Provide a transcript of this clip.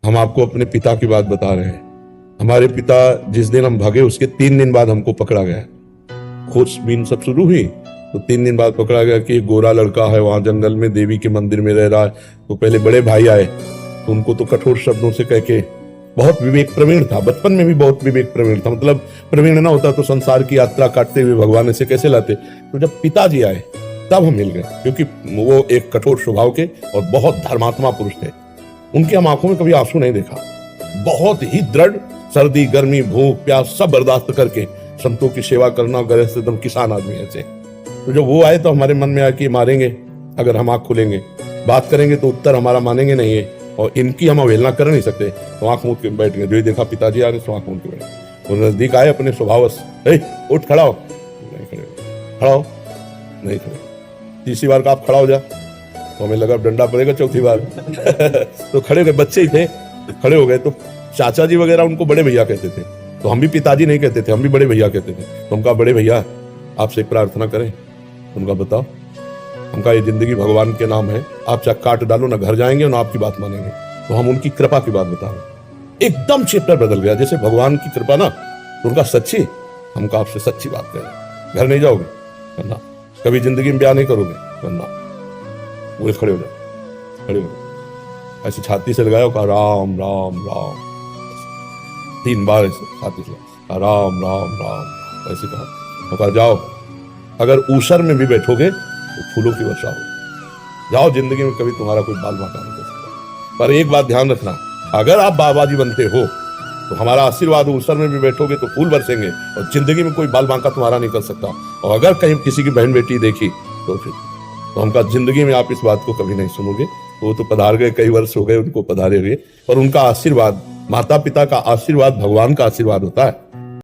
हम आपको अपने पिता की बात बता रहे हैं। हमारे पिता जिस दिन हम भागे उसके 3 दिन बाद हमको पकड़ा गया। खोजबीन सब शुरू हुई तो 3 दिन बाद पकड़ा गया कि एक गोरा लड़का है वहां जंगल में देवी के मंदिर में रह रहा है। तो पहले बड़े भाई आए तो उनको तो कठोर शब्दों से कह के, बहुत विवेक प्रवीण था, बचपन में भी बहुत विवेक प्रवीण था, मतलब प्रवीण ना होता तो संसार की यात्रा काटते हुए भगवान ऐसे कैसे लाते। तो जब पिताजी आए तब हम मिल गए, क्योंकि वो एक कठोर स्वभाव के और बहुत धर्मात्मा पुरुष थे। उनकी हम आंखों में कभी आंसू नहीं देखा। बहुत ही दृढ़, सर्दी गर्मी भूख प्यास सब बर्दाश्त करके संतों की सेवा करना, गरज से एकदम किसान आदमी ऐसे। तो जब वो आए तो हमारे मन में आया कि मारेंगे अगर हम आंख खोलेंगे, बात करेंगे तो उत्तर हमारा मानेंगे नहीं है, और इनकी हम अवहेलना कर नहीं सकते। तो आंख मूंद के बैठ गए। जो ही देखा पिताजी आ रहे तो आंख मूंद के बैठे। वो नजदीक आए, अपने स्वभाव उठ खड़ा हो, नहीं खड़े, खड़ा हो, नहीं खड़े। तीसरी बार का आप खड़ा हो जा, तो हमें लगा डंडा पड़ेगा चौथी बार तो खड़े हो गए, बच्चे ही थे, खड़े हो गए। तो चाचा जी वगैरह उनको बड़े भैया कहते थे, तो हम भी पिताजी नहीं कहते थे, हम भी बड़े भैया कहते थे। तो हमका बड़े भैया आपसे एक प्रार्थना करें। उनका बताओ। हमका ये जिंदगी भगवान के नाम है, आप चाहे काट डालो ना घर जाएंगे ना आपकी बात मानेंगे। तो हम उनकी कृपा की बात बता रहे। एकदम चैप्टर बदल गया, जैसे भगवान की कृपा ना, तो उनका सच्ची, हमका आपसे सच्ची बात करें। घर नहीं जाओगे करना, कभी जिंदगी में ब्याह नहीं करोगे करना। वो खड़े हो जाओ, खड़े हो जाओ, ऐसे छाती से लगाओ, कहा राम राम राम, 3 बार ऐसे छाती से राम राम राम ऐसे कहा जाओ। अगर ऊसर में भी बैठोगे तो फूलों की वर्षा हो। जाओ, जिंदगी में कभी तुम्हारा कोई बाल बांका नहीं कर सकता। पर एक बात ध्यान रखना, अगर आप बाबा जी बनते हो तो हमारा आशीर्वाद, ऊसर में भी बैठोगे तो फूल बरसेंगे, और जिंदगी में कोई बाल बांका तुम्हारा नहीं कर सकता। और अगर कहीं किसी की बहन बेटी देखी तो फिर तो हमका जिंदगी में आप इस बात को कभी नहीं सुनोगे। वो तो पधार गए, कई वर्ष हो गए उनको पधारे हुए, पर उनका आशीर्वाद, माता पिता का आशीर्वाद भगवान का आशीर्वाद होता है।